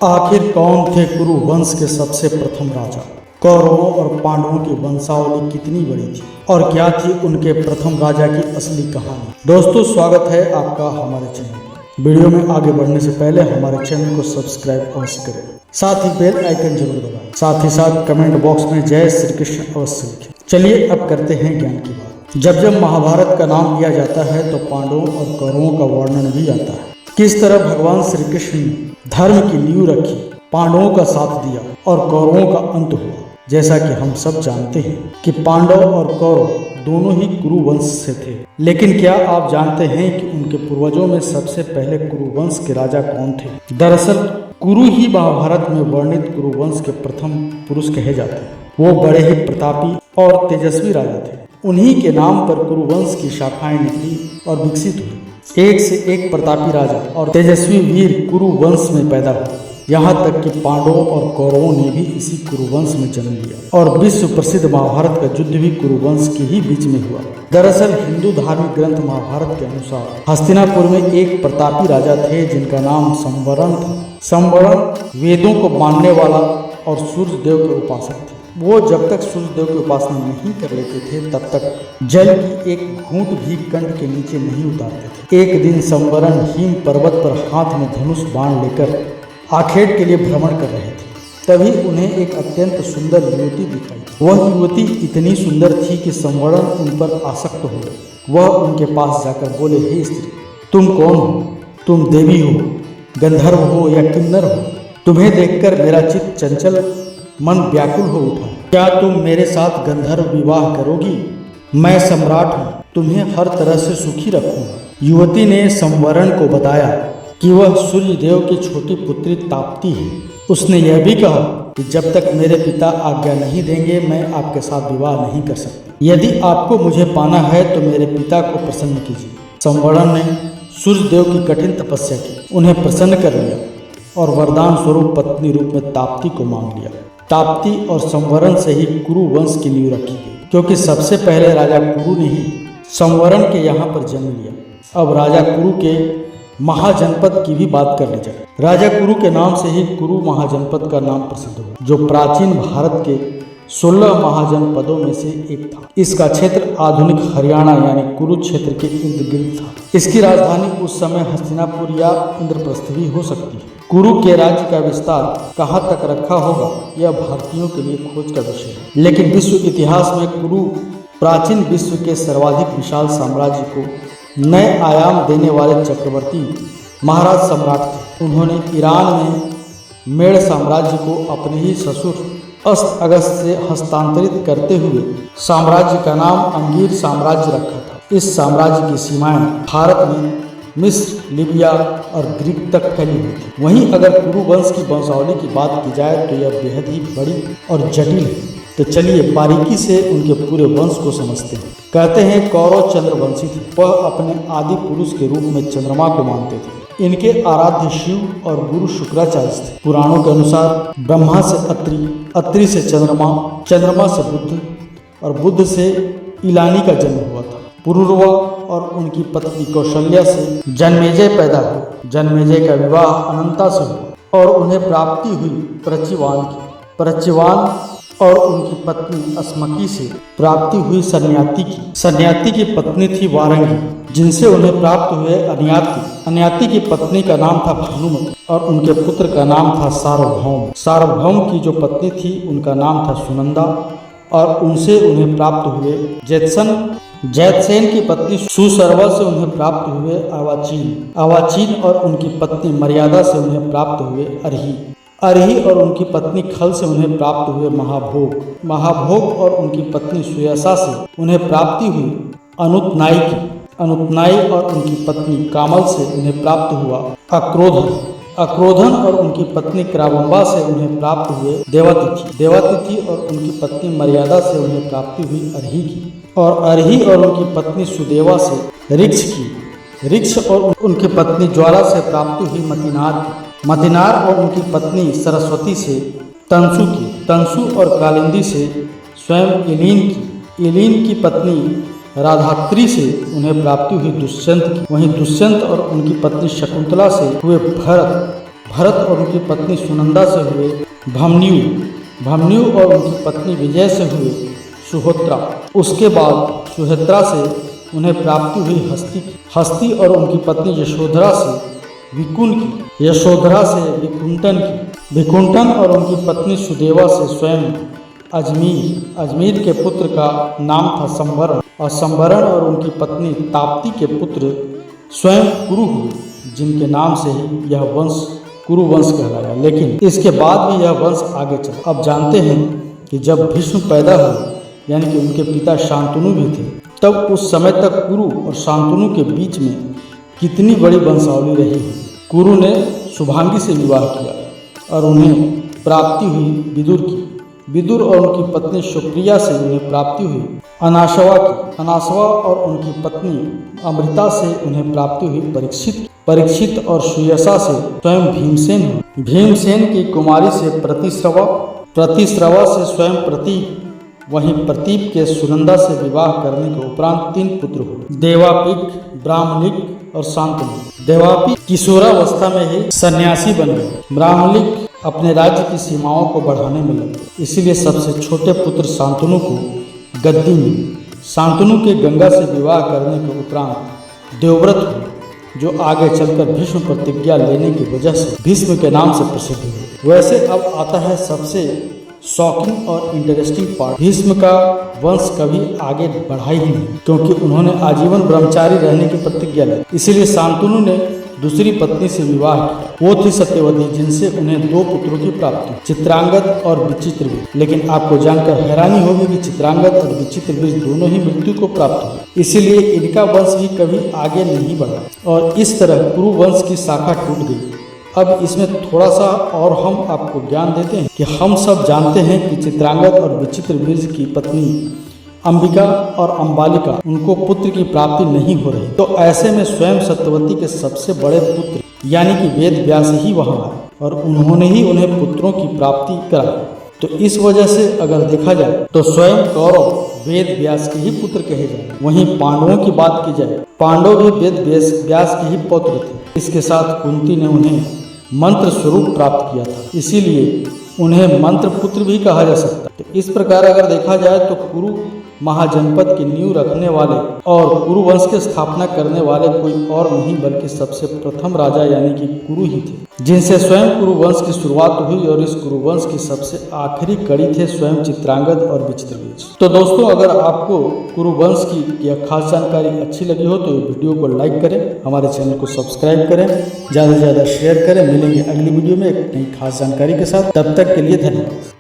आखिर कौन थे कुरु वंश के सबसे प्रथम राजा? कौरवों और पांडवों की वंशावली कितनी बड़ी थी और क्या थी उनके प्रथम राजा की असली कहानी? दोस्तों, स्वागत है आपका हमारे चैनल। वीडियो में आगे बढ़ने से पहले हमारे चैनल को सब्सक्राइब अवश्य करें, साथ ही बेल आइकन जरूर दबाएं, साथ ही साथ कमेंट बॉक्स में जय श्री कृष्ण अवश्य लिखें। चलिए अब करते हैं ज्ञान की बात। जब जब महाभारत का नाम लिया जाता है तो पांडवों और कौरवों का वर्णन भी आता है। किस तरह भगवान श्री कृष्ण ने धर्म की नींव रखी, पांडवों का साथ दिया और कौरवों का अंत हुआ। जैसा कि हम सब जानते हैं कि पांडव और कौरव दोनों ही कुरु वंश से थे, लेकिन क्या आप जानते हैं कि उनके पूर्वजों में सबसे पहले कुरु वंश के राजा कौन थे? दरअसल कुरु ही महाभारत में वर्णित कुरु वंश के प्रथम पुरुष कहे जाते हैं। वो बड़े ही प्रतापी और तेजस्वी राजा थे। उन्हीं के नाम पर कुरु वंश की शाखाएं निकली और विकसित हुई। एक से एक प्रतापी राजा और तेजस्वी वीर कुरु वंश में पैदा हुए। यहाँ तक कि पांडवों और कौरवों ने भी इसी कुरुवंश में जन्म लिया और विश्व प्रसिद्ध महाभारत का युद्ध भी कुरुवंश के ही बीच में हुआ। दरअसल हिंदू धार्मिक ग्रंथ महाभारत के अनुसार हस्तिनापुर में एक प्रतापी राजा थे जिनका नाम संवरण था। संवरण वेदों को मानने वाला और सूर्य देव के उपासक थे। वो जब तक सूर्य देव की उपासना नहीं कर लेते थे तब तक जल की एक घूंट भी कंठ के नीचे नहीं उतारते थे। एक दिन संवरण हिम पर्वत पर हाथ में धनुष बाण लेकर आखेट के लिए भ्रमण कर रहे थे। तभी उन्हें एक अत्यंत सुंदर युवती दिखाई। वह युवती इतनी सुंदर थी कि संवरण उन पर आसक्त हो गए। वह उनके पास जाकर बोले, हे स्त्री, तुम कौन हो? तुम देवी हो, गंधर्व हो या किन्नर हो? तुम्हें देखकर मेरा चित्त चंचल, मन व्याकुल हो उठा। क्या तुम मेरे साथ गंधर्व विवाह करोगी? मैं सम्राट हूँ, तुम्हें हर तरह से सुखी रखूंगा। युवती ने संवरण को बताया कि वह सूर्य देव की छोटी पुत्री ताप्ती है। उसने यह भी कहा कि जब तक मेरे पिता आज्ञा नहीं देंगे मैं आपके साथ विवाह नहीं कर सकती। यदि आपको मुझे पाना है तो मेरे पिता को प्रसन्न कीजिए। संवरण ने सूर्य देव की कठिन तपस्या की, उन्हें प्रसन्न कर लिया और वरदान स्वरूप पत्नी रूप में ताप्ती को मांग लिया। ताप्ती और संवरण से ही कुरु वंश की नींव रखी गई, क्योंकि सबसे पहले राजा कुरु ने ही संवरण के यहाँ पर जन्म लिया। अब राजा कुरु के महाजनपद की भी बात कर ली जाए। राजा कुरु के नाम से ही कुरु महाजनपद का नाम प्रसिद्ध हुआ, जो प्राचीन भारत के 16 महाजनपदों में से एक था। इसका क्षेत्र आधुनिक हरियाणा यानी कुरुक्षेत्र के इर्द गिर्द था। इसकी राजधानी उस समय हस्तिनापुर या इंद्रप्रस्थ भी हो सकती है। कुरु के राज्य का विस्तार कहाँ तक रखा होगा यह भारतीयों के लिए खोज का विषय है, लेकिन विश्व इतिहास में कुरु प्राचीन विश्व के सर्वाधिक विशाल साम्राज्य को नए आयाम देने वाले चक्रवर्ती महाराज सम्राट थे। उन्होंने ईरान में मेड़ साम्राज्य को अपने ही ससुर अस्त अगस्त से हस्तांतरित करते हुए साम्राज्य का नाम अंगीर साम्राज्य रखा था। इस साम्राज्य की सीमाएं भारत में मिस्र, लीबिया और ग्रीक तक फैली हुई थी। वहीं अगर कुरु वंश की वंशावली की बात की जाए तो यह बेहद ही बड़ी और जटिल है। तो चलिए बारीकी से उनके पूरे वंश को समझते हैं। कहते हैं कौरव चंद्रवंशी थे। वह अपने आदि पुरुष के रूप में चंद्रमा को मानते थे। इनके आराध्य शिव और गुरु शुक्राचार्य थे। पुराणों के अनुसार ब्रह्मा से अत्रि, अत्रि से चंद्रमा, चंद्रमा से बुध और बुध से इलानी का जन्म हुआ था। पुरुरवा और उनकी पत्नी कौशल्या से जन्मेजय पैदा हुए। जन्मेजय का विवाह अनंता से हुआ और उन्हें प्राप्ति हुई प्रचिवान की। प्रचिवान और उनकी पत्नी अस्मकी से प्राप्ति हुई सन्याति की। सन्याति की पत्नी थी वारंगी, जिनसे उन्हें प्राप्त हुए अन्याति। अन्याति की पत्नी का नाम था भानुमति और उनके पुत्र का नाम था सार्वभौम। सार्वभौम की जो पत्नी थी उनका नाम था सुनंदा और उनसे उन्हें प्राप्त हुए जैतसन। जैतसेन की पत्नी सुसर्वा से उन्हें प्राप्त हुए अवाचीन। अवाचीन और उनकी पत्नी मर्यादा से उन्हें प्राप्त हुए अर्ही। अर्ही और उनकी पत्नी खल से उन्हें प्राप्त हुए महाभोग। महाभोग और उनकी पत्नी सुयसा से उन्हें प्राप्ति हुई अनुतनाई की। अनुतनाई और उनकी पत्नी कामल से उन्हें प्राप्त हुआ अक्रोधन। अक्रोधन और उनकी पत्नी क्रावंबा से उन्हें प्राप्त हुए देवातिथि। देवातिथि और उनकी पत्नी मर्यादा से उन्हें प्राप्ति हुई अर्ही की। और अर्ही और उनकी पत्नी सुदेवा से ऋक्ष की। ऋक्ष और उनकी पत्नी ज्वाला से प्राप्ति हुई मतिनार की। मतिनार और उनकी पत्नी सरस्वती से तंसु की। तंसु और कालिंदी से स्वयं इलीन की। इलीन की पत्नी राधात्री से उन्हें प्राप्ति हुई दुष्यंत की। वहीं दुष्यंत और उनकी पत्नी शकुंतला से हुए भरत। भरत और उनकी पत्नी सुनंदा से हुए भमन्यु और उनकी पत्नी विजय से हुए सुहोत्रा। उसके बाद सुहेत्रा से उन्हें प्राप्ति हुई हस्ती और उनकी पत्नी यशोधरा से विकुन की, यशोधरा से विकुंठन की, विकुंठन और उनकी पत्नी सुदेवा से स्वयं अजमीर के पुत्र का नाम था संवरण, और संवरण और उनकी पत्नी ताप्ती के पुत्र स्वयं कुरु हुए, जिनके नाम से ही यह वंश कुरु वंश कहलाया। लेकिन इसके बाद भी यह वंश आगे चला। अब जानते हैं कि जब भीष्म पैदा हुए, यानी कि उनके पिता शांतनु भी थे, तब उस समय तक कुरु और शांतनु के बीच में कितनी बड़ी वंशावली रही है। कुरु ने शुभांगी से विवाह किया और उन्हें प्राप्ति हुई विदुर की। विदुर और उनकी पत्नी सुप्रिया से उन्हें प्राप्ति हुई अनासवा की। अनासवा और उनकी पत्नी अमृता से उन्हें प्राप्ति हुई परीक्षित और सुयसा से स्वयं भीमसेन हुए। भीमसेन की कुमारी से प्रतिश्रवा से स्वयं प्रतीप, वहीं प्रतीप के सुनंदा से विवाह करने के उपरांत 3 पुत्र हुए, देवापिक, ब्राह्मणिक और शांतनु। देवापिक किशोरावस्था में ही सन्यासी बन गए। ब्राह्मणिक अपने राज्य की सीमाओं को बढ़ाने में लगे, इसीलिए सबसे छोटे पुत्र शांतनु को गद्दी मिली। शांतनु के गंगा से विवाह करने के उपरांत देवव्रत हुए, जो आगे चलकर भीष्म प्रतिज्ञा लेने की वजह से भीष्म के नाम से प्रसिद्ध हुए। वैसे अब आता है सबसे शॉकिंग और इंटरेस्टिंग पार्ट। भीष्म का वंश कभी आगे बढ़ा ही नहीं, क्योंकि उन्होंने आजीवन ब्रह्मचारी रहने की प्रतिज्ञा ली। इसीलिए शांतनु ने दूसरी पत्नी से विवाह किया। वो थी सत्यवती, जिनसे उन्हें 2 पुत्रों की प्राप्ति, चित्रांगद और विचित्रवीर। लेकिन आपको जानकर हैरानी होगी कि चित्रांगद और विचित्रवीर दोनों ही मृत्यु को प्राप्त हुए, इसीलिए इनका वंश भी कभी आगे नहीं बढ़ा और इस तरह कुरु वंश की शाखा टूट गई। अब इसमें थोड़ा सा और हम आपको ज्ञान देते हैं कि हम सब जानते हैं कि चित्रांगद और विचित्रवीर की पत्नी अंबिका और अंबालिका, उनको पुत्र की प्राप्ति नहीं हो रही। तो ऐसे में स्वयं सत्यवती के सबसे बड़े पुत्र यानी कि वेद व्यास ही वहां आए और उन्होंने ही उन्हें पुत्रों की प्राप्ति कराई। तो इस वजह से अगर देखा जाए तो स्वयं कौरव वेद व्यास के ही पुत्र कहे जाए। वहीं पांडवों की बात की जाए, पांडव भी वेद व्यास के ही पौत्र थे। इसके साथ कुंती ने उन्हें मंत्र स्वरूप प्राप्त किया था, इसीलिए उन्हें मंत्र पुत्र भी कहा जा सकता है। तो इस प्रकार अगर देखा जाए तो कुरु महाजनपद की नींव रखने वाले और कुरु वंश की स्थापना करने वाले कोई और नहीं बल्कि सबसे प्रथम राजा यानी कि कुरु ही थे, जिनसे स्वयं कुरु वंश की शुरुआत हुई। और इस कुरु वंश की सबसे आखिरी कड़ी थे स्वयं चित्रांगद और विचित्रवीर। तो दोस्तों, अगर आपको कुरु वंश की यह खास जानकारी अच्छी लगी हो तो वीडियो को लाइक करें, हमारे चैनल को सब्सक्राइब करें, ज़्यादा से ज़्यादा शेयर करें। मिलेंगे अगली वीडियो में एक नई खास जानकारी के साथ। तब तक के लिए धन्यवाद।